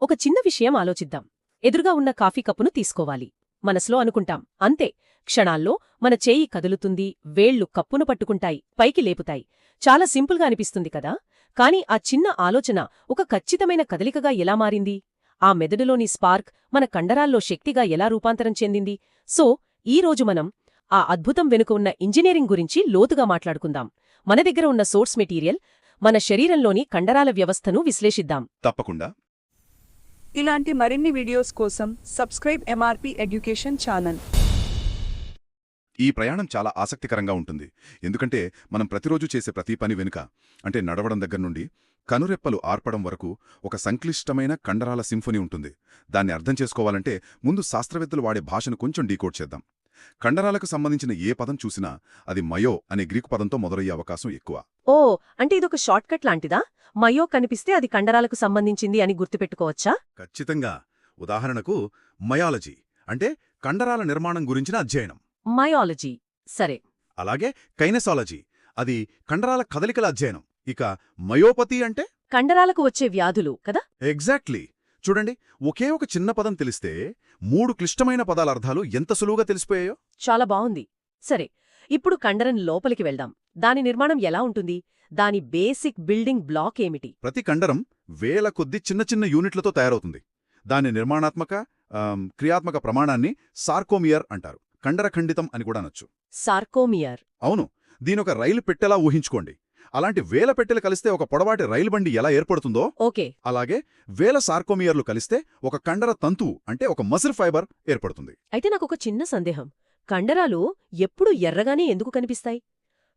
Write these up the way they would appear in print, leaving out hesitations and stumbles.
ఒక చిన్న విషయం ఆలోచిద్దాం. ఎదురుగా ఉన్న కాఫీ కప్పును తీసుకోవాలి. మనసులో అనుకుంటాం, అంతే, క్షణాల్లో మన చేయి కదులుతుంది, వేళ్లు కప్పును పట్టుకుంటాయి, పైకి లేపుతాయి. చాలా సింపుల్గా అనిపిస్తుంది కదా. కాని ఆ చిన్న ఆలోచన ఒక ఖచ్చితమైన కదలికగా ఎలా మారింది? ఆ మెదడులోని స్పార్క్ మన కండరాల్లో శక్తిగా ఎలా రూపాంతరం చెందింది? సో ఈరోజు మనం ఆ అద్భుతం వెనుక ఉన్న ఇంజనీరింగ్ గురించి లోతుగా మాట్లాడుకుందాం. మన దగ్గర ఉన్న సోర్స్ మెటీరియల్, మన శరీరంలోని కండరాల వ్యవస్థను విశ్లేషిద్దాం. తప్పకుండా. ఇలాంటి మరిన్ని వీడియోస్ కోసం సబ్స్క్రైబ్ ఎంఆర్పి ఎడ్యుకేషన్ ఛానల్. ఈ ప్రయాణం చాలా ఆసక్తికరంగా ఉంటుంది. ఎందుకంటే మనం ప్రతిరోజు చేసే ప్రతి పని వెనుక, అంటే నడవడం దగ్గర నుండి కనురెప్పలు ఆర్పడం వరకు ఒక సంక్లిష్టమైన కండరాల సింఫనీ ఉంటుంది. దాన్ని అర్థం చేసుకోవాలంటే ముందు శాస్త్రవేత్తలు వాడే భాషను కొంచెం డీకోడ్ చేద్దాం. కండరాలకు సంబంధించిన ఏ పదం చూసినా అది మయో అనే గ్రీకు పదంతో మొదలయ్యే అవకాశం ఎక్కువ. ఓ, అంటే ఇదొక షార్ట్కట్ లాంటిదా? మయో కనిపిస్తే అది కండరాలకు సంబంధించింది అని గుర్తుపెట్టుకోవచ్చా? ఖచ్చితంగా. ఉదాహరణకు మయాలజీ అంటే కండరాల నిర్మాణం గురించిన అధ్యయనం. మయాలజీ, సరే. అలాగే కైనెసాలజీ, అది కండరాల కదలికల అధ్యయనం. ఇక మయోపతి అంటే కండరాలకు వచ్చే వ్యాధులు కదా. ఎగ్జాక్ట్లీ. చూడండి, ఒకే ఒక చిన్న పదం తెలిస్తే 3 క్లిష్టమైన పదాల అర్థాలు ఎంత సులువుగా తెలిసిపోయాయో. చాలా బావుంది. సరే, ఇప్పుడు కండరం లోపలికి వెళ్దాం. దాని నిర్మాణం ఎలా ఉంటుంది? దాని బేసిక్ బిల్డింగ్ బ్లాక్ ఏమిటి? ప్రతి కండరం వేల కొద్ది చిన్న చిన్న యూనిట్లతో తయారవుతుంది. దాని నిర్మాణాత్మక క్రియాత్మక ప్రమాణాన్ని సార్కోమియర్ అంటారు. కండరఖండితం అని కూడా అనొచ్చు. సార్కోమియర్. అవును. దీనొక రైలు పెట్టెలా ఊహించుకోండి. అలాంటి వేల పెట్టెలు కలిస్తే ఒక పొడవాటి రైలు బండి ఎలా ఏర్పడుతుందో, ఓకే, అలాగే వేల సార్కోమియర్లు కలిస్తే ఒక కండర తంతువు అంటే ఒక మజిల్ ఫైబర్ ఏర్పడుతుంది. అయితే నాకొక చిన్న సందేహం. కండరాలు ఎప్పుడు ఎర్రగానే ఎందుకు కనిపిస్తాయి?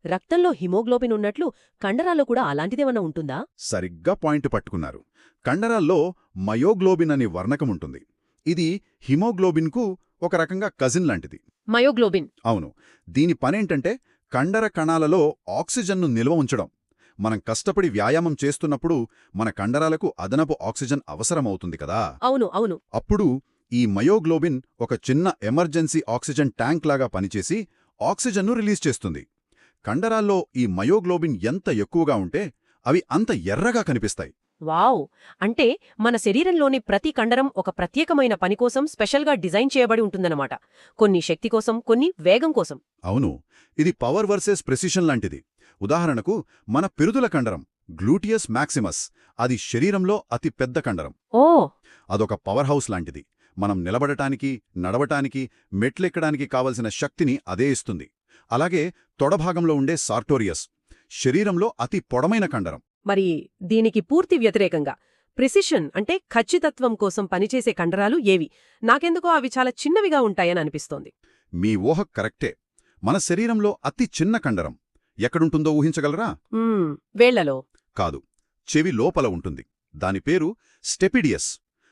రక్తంలో హిమోగ్లోబిన్ ఉన్నట్లు కండరాల్లో కూడా అలాంటిదేమన్నా ఉంటుందా? సరిగ్గా పాయింట్ పట్టుకున్నారు. కండరాల్లో మయోగ్లోబిన్ అనే వర్ణకముంటుంది. ఇది హిమోగ్లోబిన్కు ఒక రకంగా కజిన్ లాంటిది. మయోగ్లోబిన్. అవును. దీని పనేంటంటే కండర కణాలలో ఆక్సిజన్ను నిల్వ ఉంచడం. మనం కష్టపడి వ్యాయామం చేస్తున్నప్పుడు మన కండరాలకు అదనపు ఆక్సిజన్ అవసరమవుతుంది కదా. అవును అవును. అప్పుడు ఈ మయోగ్లోబిన్ ఒక చిన్న ఎమర్జెన్సీ ఆక్సిజన్ ట్యాంక్ లాగా పనిచేసి ఆక్సిజన్ను రిలీజ్ చేస్తుంది. కండరాల్లో ఈ మయోగ్లోబిన్ ఎంత ఎక్కువగా ఉంటే అవి అంత ఎర్రగా కనిపిస్తాయి. వావ్! అంటే మన శరీరంలోని ప్రతి కండరం ఒక ప్రత్యేకమైన పనికోసం స్పెషల్గా డిజైన్ చేయబడి ఉంటుందన్నమాట. కొన్ని శక్తి కోసం, కొన్ని వేగం కోసం. అవును. ఇది పవర్ వర్సెస్ ప్రెసిషన్ లాంటిది. ఉదాహరణకు మన పెరుదుల కండరం గ్లూటియస్ మ్యాక్సిమస్, అది శరీరంలో అతి పెద్ద కండరం. ఓ, అదొక పవర్ హౌస్ లాంటిది. మనం నిలబడటానికి, నడవటానికి, మెట్లెక్కడానికి కావలసిన శక్తిని అదే ఇస్తుంది. అలాగే తొడభాగంలో ఉండే సార్టోరియస్ శరీరంలో అతి పొడమైన కండరం. మరి దీనికి పూర్తి వ్యతిరేకంగా ప్రిసిషన్ అంటే ఖచ్చితత్వం కోసం పనిచేసే కండరాలు ఏవి? నాకెందుకో అవి చాలా చిన్నవిగా ఉంటాయని అనిపిస్తోంది. మీ ఊహ కరెక్టే. మన శరీరంలో అతి చిన్న కండరం ఎక్కడుంటుందో ఊహించగలరా? వేళ్లలో కాదు, చెవి లోపల ఉంటుంది. దాని పేరు స్టెపిడియస్.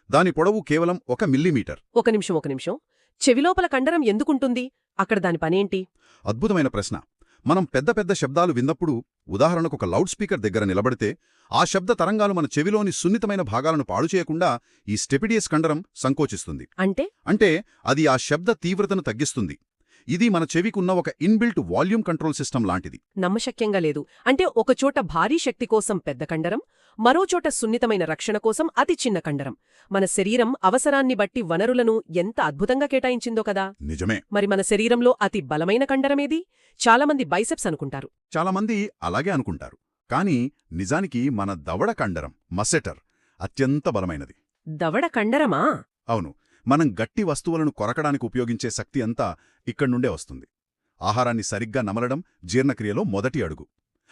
దాని పొడవు కేవలం 1 మిల్లీమీటర్. ఒక నిమిషం. చెవిలోపల కండరం ఎందుకుంటుంది? అక్కడ దాని పనేంటి? అద్భుతమైన ప్రశ్న. మనం పెద్ద పెద్ద శబ్దాలు విన్నప్పుడు, ఉదాహరణకు ఒక లౌడ్ స్పీకర్ దగ్గర నిలబడితే, ఆ శబ్ద తరంగాలు మన చెవిలోని సున్నితమైన భాగాలను పాడుచేయకుండా ఈ స్టెపిడియస్ కండరం సంకోచిస్తుంది. అంటే అది ఆ శబ్ద తీవ్రతను తగ్గిస్తుంది. ఇది మన చెవికున్న ఒక ఇన్బిల్ట్ వాల్యూమ్ కంట్రోల్ సిస్టమ్ లాంటిది. నమ్మశక్యంగా లేదు. అంటే ఒకచోట భారీ శక్తి కోసం పెద్ద కండరం, మరోచోట సున్నితమైన రక్షణ కోసం అతి చిన్న కండరం. మన శరీరం అవసరాన్ని బట్టి వనరులను ఎంత అద్భుతంగా కేటాయించిందో కదా. నిజమే. మరి మన శరీరంలో అతి బలమైన కండరమేది? చాలామంది బైసెప్స్ అనుకుంటారు. చాలామంది అలాగే అనుకుంటారు. కానీ నిజానికి మన దవడ కండరం మసెటర్ అత్యంత బలమైనది. దవడ కండరమా? అవును. మనం గట్టి వస్తువులను కొరకడానికి ఉపయోగించే శక్తి అంతా ఇక్కడ్నుండే వస్తుంది. ఆహారాన్ని సరిగ్గా నమలడం జీర్ణక్రియలో మొదటి అడుగు.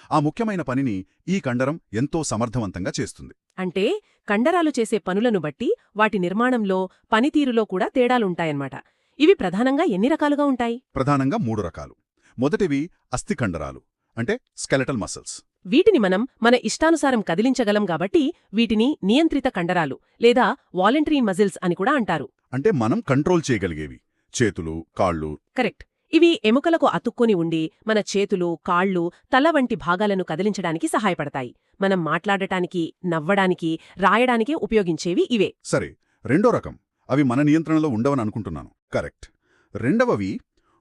ఆ ముఖ్యమైన పనిని ఈ కండరం ఎంతో సమర్థవంతంగా చేస్తుంది. అంటే కండరాలు చేసే పనులను బట్టి వాటి నిర్మాణంలో, పనితీరులో కూడా తేడాలుంటాయన్నమాట. ఇవి ప్రధానంగా ఎన్ని రకాలుగా ఉంటాయి? ప్రధానంగా 3 రకాలు. మొదటివి అస్థికండరాలు, అంటే స్కెలెటల్ మసిల్స్. వీటిని మనం మన ఇష్టానుసారం కదిలించగలం కాబట్టి వీటిని నియంత్రిత కండరాలు లేదా వాలంటరీ మజిల్స్ అని కూడా అంటారు. అంటే మనం కంట్రోల్ చేయగలిగేవి. చేతులు, కాళ్ళు. కరెక్ట్. ఇవి ఎముకలకు అతుక్కొని ఉండి మన చేతులు, కాళ్ళు, తల వంటి భాగాలను కదిలించడానికి సహాయపడతాయి. మనం మాట్లాడటానికి, నవ్వడానికి, రాయడానికి ఉపయోగించేవి ఇవే. సరే, రెండో రకం. అవి మన నియంత్రణలో ఉండవని అనుకుంటున్నాను. కరెక్ట్. రెండవవి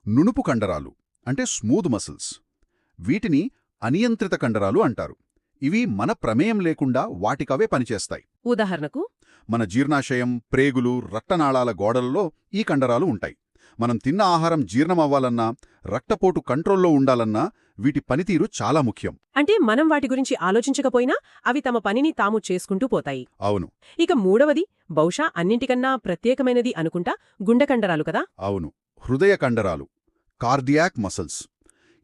నునుపు కండరాలు, అంటే స్మూత్ మసిల్స్. వీటిని అనియంత్రిత కండరాలు అంటారు. ఇవి మన ప్రమేయం లేకుండా వాటికవే పనిచేస్తాయి. ఉదాహరణకు మన జీర్ణాశయం, ప్రేగులు, రక్తనాళాల గోడలలో ఈ కండరాలు ఉంటాయి. మనం తిన్న ఆహారం జీర్ణమవ్వాలన్నా, రక్తపోటు కంట్రోల్లో ఉండాలన్నా వీటి పనితీరు చాలా ముఖ్యం. అంటే మనం వాటి గురించి ఆలోచించకపోయినా అవి తమ పనిని తాము చేసుకుంటూ పోతాయి. అవును. ఇక మూడవది, బహుశా అన్నింటికన్నా ప్రత్యేకమైనది అనుకుంటా, గుండె కండరాలు కదా. అవును, హృదయ కండరాలు, కార్డియాక్ మసిల్స్.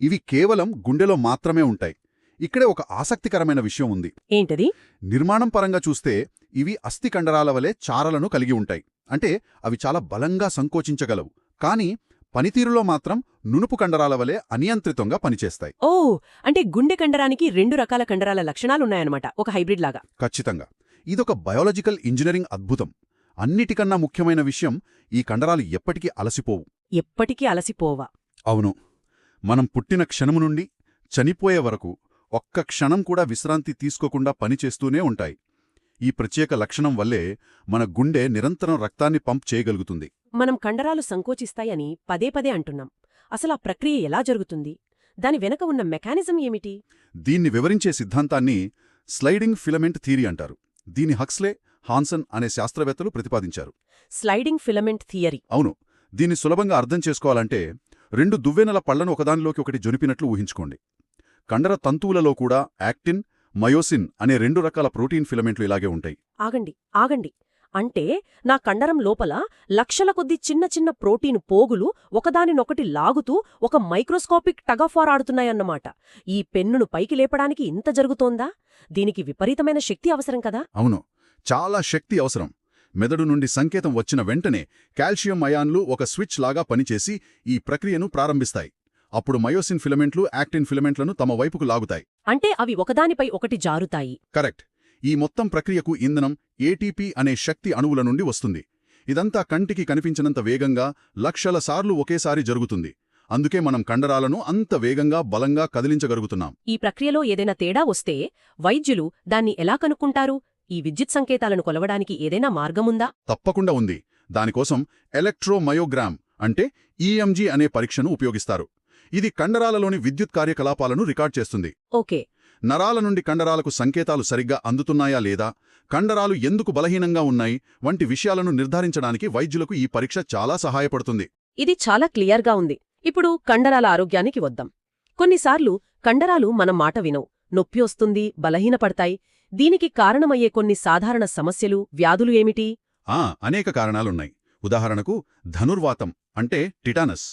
ఇవి కేవలం గుండెలో మాత్రమే ఉంటాయి. ఇక్కడే ఒక ఆసక్తికరమైన విషయం ఉంది. ఏంటది? నిర్మాణం పరంగా చూస్తే ఇవి అస్థి కండరాల వలె చారలను కలిగి ఉంటాయి. అంటే అవి చాలా బలంగా సంకోచించగలవు. కానీ పనితీరులో మాత్రం నునుపు కండరాల వలె అనియంత్రితంగా పనిచేస్తాయి. ఓ, అంటే గుండె కండరానికి 2 రకాల కండరాల లక్షణాలున్నాయన్నమాట, ఒక హైబ్రిడ్ లాగా. ఖచ్చితంగా. ఇదొక బయోలాజికల్ ఇంజనీరింగ్ అద్భుతం. అన్నిటికన్నా ముఖ్యమైన విషయం, ఈ కండరాలు ఎప్పటికీ అలసిపోవు. ఎప్పటికీ అలసిపోవా? అవును. మనం పుట్టిన క్షణము నుండి చనిపోయే వరకు ఒక్క క్షణం కూడా విశ్రాంతి తీసుకోకుండా పనిచేస్తూనే ఉంటాయి. ఈ ప్రత్యేక లక్షణం వల్లే మన గుండె నిరంతరం రక్తాన్ని పంప్ చేయగలుగుతుంది. మనం కండరాలు సంకోచిస్తాయని పదే పదే అంటున్నాం. అసలు ఆ ప్రక్రియ ఎలా జరుగుతుంది? దాని వెనక ఉన్న మెకానిజం ఏమిటి? దీన్ని వివరించే సిద్ధాంతాన్ని స్లైడింగ్ ఫిలమెంట్ థియరీ అంటారు. దీని హక్స్లే, హాన్సన్ అనే శాస్త్రవేత్తలు ప్రతిపాదించారు. Sliding filament theory. అవును. దీన్ని సులభంగా అర్థం చేసుకోవాలంటే 2 దువ్వెనల పళ్లను ఒకదానిలోకి ఒకటి జొనిపినట్లు ఊహించుకోండి. కండర తంతువులలో కూడా యాక్టిన్, మయోసిన్ అనే 2 రకాల ప్రోటీన్ ఫిలమెంట్లు ఇలాగే ఉంటాయి. ఆగండి. అంటే నా కండరం లోపల లక్షల కొద్దీ చిన్న చిన్న ప్రోటీన్ పోగులు ఒకదానినొకటి లాగుతూ ఒక మైక్రోస్కోపిక్ టగఫార్ ఆడుతున్నాయన్నమాట. ఈ పెన్నును పైకి లేపడానికి ఇంత జరుగుతోందా? దీనికి విపరీతమైన శక్తి అవసరం కదా. అవును, చాలా శక్తి అవసరం. మెదడు నుండి సంకేతం వచ్చిన వెంటనే కాల్షియం అయాన్లు ఒక స్విచ్ లాగా పనిచేసి ఈ ప్రక్రియను ప్రారంభిస్తాయి. అప్పుడు మయోసిన్ ఫిలమెంట్లు యాక్టిన్ ఫిలమెంట్లను తమ వైపుకు లాగుతాయి. అంటే అవి ఒకదానిపై ఒకటి జారుతాయి. కరెక్ట్. ఈ మొత్తం ప్రక్రియకు ఇంధనం ఏటీపీ అనే శక్తి అణువుల నుండి వస్తుంది. ఇదంతా కంటికి కనిపించినంత వేగంగా లక్షల సార్లు ఒకేసారి జరుగుతుంది. అందుకే మనం కండరాలను అంత వేగంగా, బలంగా కదిలించగలుగుతున్నాం. ఈ ప్రక్రియలో ఏదైనా తేడా వస్తే వైద్యులు దాన్ని ఎలా కనుక్కుంటారు? ఈ విద్యుత్ సంకేతాలను కొలవడానికి ఏదైనా మార్గముందా? తప్పకుండా ఉంది. దానికోసం ఎలక్ట్రోమయోగ్రామ్ అంటే ఈఎంజీ అనే పరీక్షను ఉపయోగిస్తారు. ఇది కండరాలలోని విద్యుత్ కార్యకలాపాలను రికార్డ్ చేస్తుంది. ఓకే. నరాల నుండి కండరాలకు సంకేతాలు సరిగ్గా అందుతున్నాయా లేదా, కండరాలు ఎందుకు బలహీనంగా ఉన్నాయి వంటి విషయాలను నిర్ధారించడానికి వైద్యులకు ఈ పరీక్ష చాలా సహాయపడుతుంది. ఇది చాలా క్లియర్గా ఉంది. ఇప్పుడు కండరాల ఆరోగ్యానికి వద్దాం. కొన్నిసార్లు కండరాలు మన మాట వినవు, నొప్పి వస్తుంది, బలహీనపడతాయి. దీనికి కారణమయ్యే కొన్ని సాధారణ సమస్యలు, వ్యాధులు ఏమిటి? అనేక కారణాలున్నాయి. ఉదాహరణకు ధనుర్వాతం అంటే టిటానస్.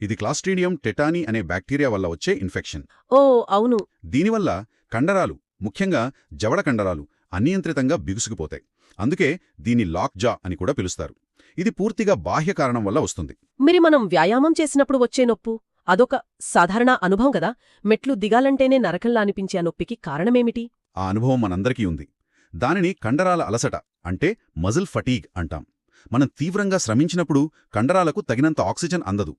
ఇది క్లాస్ట్రీడియం టెటానీ అనే బ్యాక్టీరియా వల్ల వచ్చే ఇన్ఫెక్షన్. ఓ అవును. దీనివల్ల కండరాలు, ముఖ్యంగా జవడ కండరాలు అనియంత్రితంగా బిగుసుకుపోతాయి. అందుకే దీన్ని లాక్ జా అని కూడా పిలుస్తారు. ఇది పూర్తిగా బాహ్య కారణం వల్ల వస్తుంది. మరి మనం వ్యాయామం చేసినప్పుడు వచ్చే నొప్పు అదొక సాధారణ అనుభవం కదా. మెట్లు దిగాలంటేనే నరకంలా అనిపించే ఆ నొప్పికి కారణమేమిటి? ఆ అనుభవం మనందరికీ ఉంది. దానిని కండరాల అలసట అంటే మజిల్ ఫటీగ్ అంటాం. మనం తీవ్రంగా శ్రమించినప్పుడు కండరాలకు తగినంత ఆక్సిజన్ అందదు.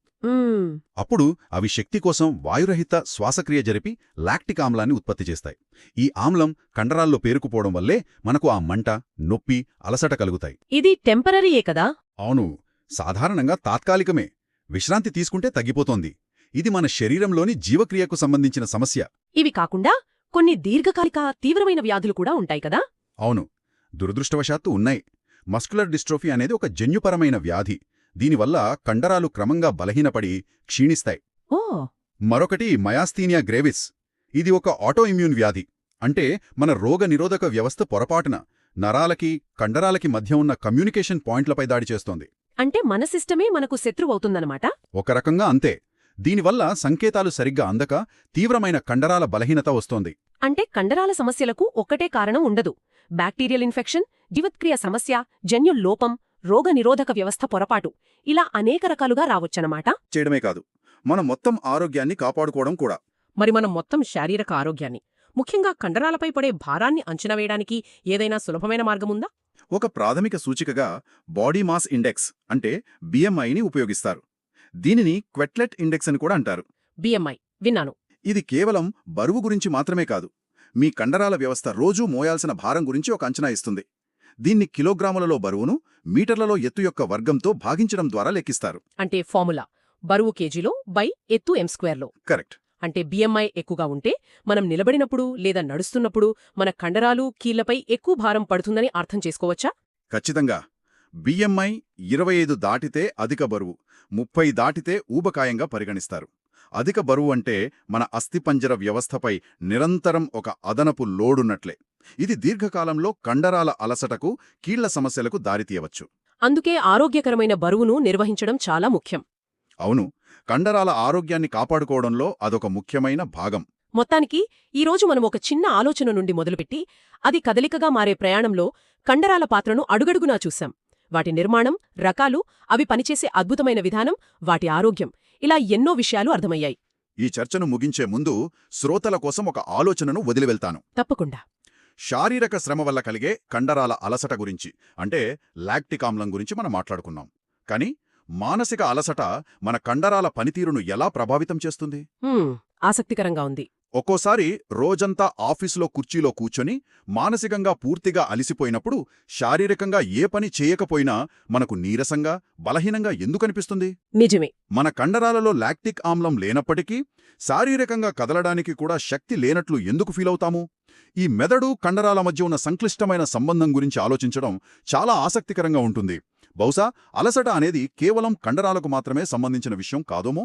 అప్పుడు అవి శక్తి కోసం వాయురహిత శ్వాసక్రియ జరిపి లాక్టిక్ ఆమ్లాన్ని ఉత్పత్తి చేస్తాయి. ఈ ఆమ్లం కండరాల్లో పేరుకుపోవడం వల్లే మనకు ఆ మంట, నొప్పి, అలసట కలుగుతాయి. ఇది టెంపరరీయే కదా? అవును, సాధారణంగా తాత్కాలికమే. విశ్రాంతి తీసుకుంటే తగ్గిపోతోంది. ఇది మన శరీరంలోని జీవక్రియకు సంబంధించిన సమస్య. ఇవి కాకుండా కొన్ని దీర్ఘకాలిక తీవ్రమైన వ్యాధులు కూడా ఉంటాయి కదా? అవును, దురదృష్టవశాత్తు ఉన్నాయి. మస్కులర్ డిస్ట్రోఫీ అనేది ఒక జన్యుపరమైన వ్యాధి. దీనివల్ల కండరాలు క్రమంగా బలహీనపడి క్షీణిస్తాయి. ఓ. మరొకటి మయాస్థీనియా గ్రేవిస్. ఇది ఒక ఆటోఇమ్యూన్ వ్యాధి. అంటే మన రోగనిరోధక వ్యవస్థ పొరపాటున నరాలకి, కండరాలకి మధ్య ఉన్న కమ్యూనికేషన్ పాయింట్లపై దాడి చేస్తోంది. అంటే మన సిస్టమే మనకు శత్రువవుతుందన్నమాట? ఒక రకంగా అంతే. దీనివల్ల సంకేతాలు సరిగ్గా అందక తీవ్రమైన కండరాల బలహీనత వస్తోంది. అంటే కండరాల సమస్యలకు ఒక్కటే కారణం ఉండదు. బ్యాక్టీరియల్ ఇన్ఫెక్షన్, జీవక్రియ సమస్య, జన్యుల్లోపం, రోగనిరోధక వ్యవస్థ పొరపాటు, ఇలా అనేక రకాలుగా రావచ్చనమాట. చేయడమే కాదు, మన మొత్తం ఆరోగ్యాన్ని కాపాడుకోవడం కూడా. మరి మనం మొత్తం శారీరక ఆరోగ్యాన్ని, ముఖ్యంగా కండరాలపై పడే భారాన్ని అంచనా వేయడానికి ఏదైనా సులభమైన మార్గముందా? ఒక ప్రాథమిక సూచికగా బాడీ మాస్ ఇండెక్స్ అంటే బిఎంఐని ఉపయోగిస్తారు. దీనిని క్వెట్లెట్ ఇండెక్స్ అని కూడా అంటారు. బిఎంఐ విన్నాను. ఇది కేవలం బరువు గురించి మాత్రమే కాదు, మీ కండరాల వ్యవస్థ రోజూ మోయాల్సిన భారం గురించి ఒక అంచనా ఇస్తుంది. దీన్ని కిలోగ్రాములలో బరువును మీటర్లలో ఎత్తు యొక్క వర్గంతో భాగించడం ద్వారా లెక్కిస్తారు. అంటే ఫార్ములా బరువు కేజీలో బై ఎత్తు m²లో. కరెక్ట్. అంటే బిఎంఐ ఎక్కువగా ఉంటే మనం నిలబడినప్పుడు లేదా నడుస్తున్నప్పుడు మన కండరాలు కీళ్లపై ఎక్కువ భారం పడుతుందని అర్థం చేసుకోవచ్చా? ఖచ్చితంగా. బిఎంఐ 25 దాటితే అధిక బరువు, 30 దాటితే ఊబకాయంగా పరిగణిస్తారు. అధిక బరువు అంటే మన అస్థిపంజర వ్యవస్థపై నిరంతరం ఒక అదనపు లోడున్నట్లే. ఇది దీర్ఘకాలంలో కండరాల అలసటకు, కీళ్ల సమస్యలకు దారితీయవచ్చు. అందుకే ఆరోగ్యకరమైన బరువును నిర్వహించడం చాలా ముఖ్యం. అవును, కండరాల ఆరోగ్యాన్ని కాపాడుకోవడంలో అదొక ముఖ్యమైన భాగం. మొత్తానికి ఈరోజు మనం ఒక చిన్న ఆలోచన నుండి మొదలుపెట్టి అది కదలికగా మారే ప్రయాణంలో కండరాల పాత్రను అడుగడుగునా చూశాం. వాటి నిర్మాణం, రకాలు, అవి పనిచేసే అద్భుతమైన విధానం, వాటి ఆరోగ్యం, ఇలా ఎన్నో విషయాలు అర్థమయ్యాయి. ఈ చర్చను ముగించే ముందు శ్రోతల కోసం ఒక ఆలోచనను వదిలివెళ్తాను. తప్పకుండా. శారీరక శ్రమ వల్ల కలిగే కండరాల అలసట గురించి, అంటే లాక్టిక్ ఆమ్లం గురించి మనం మాట్లాడుకున్నాం. కానీ మానసిక అలసట మన కండరాల పనితీరును ఎలా ప్రభావితం చేస్తుంది? ఆసక్తికరంగా ఉంది. ఒక్కోసారి రోజంతా ఆఫీసులో కుర్చీలో కూర్చొని మానసికంగా పూర్తిగా అలిసిపోయినప్పుడు శారీరకంగా ఏ పని చేయకపోయినా మనకు నీరసంగా, బలహీనంగా ఎందుకనిపిస్తుంది? నిజమే. మన కండరాలలో లాక్టిక్ ఆమ్లం లేనప్పటికీ శారీరకంగా కదలడానికి కూడా శక్తి లేనట్లు ఎందుకు ఫీలవుతాము? ఈ మెదడు, కండరాల మధ్య ఉన్న సంక్లిష్టమైన సంబంధం గురించి ఆలోచించడం చాలా ఆసక్తికరంగా ఉంటుంది. బహుశా అలసట అనేది కేవలం కండరాలకు మాత్రమే సంబంధించిన విషయం కాదోమో?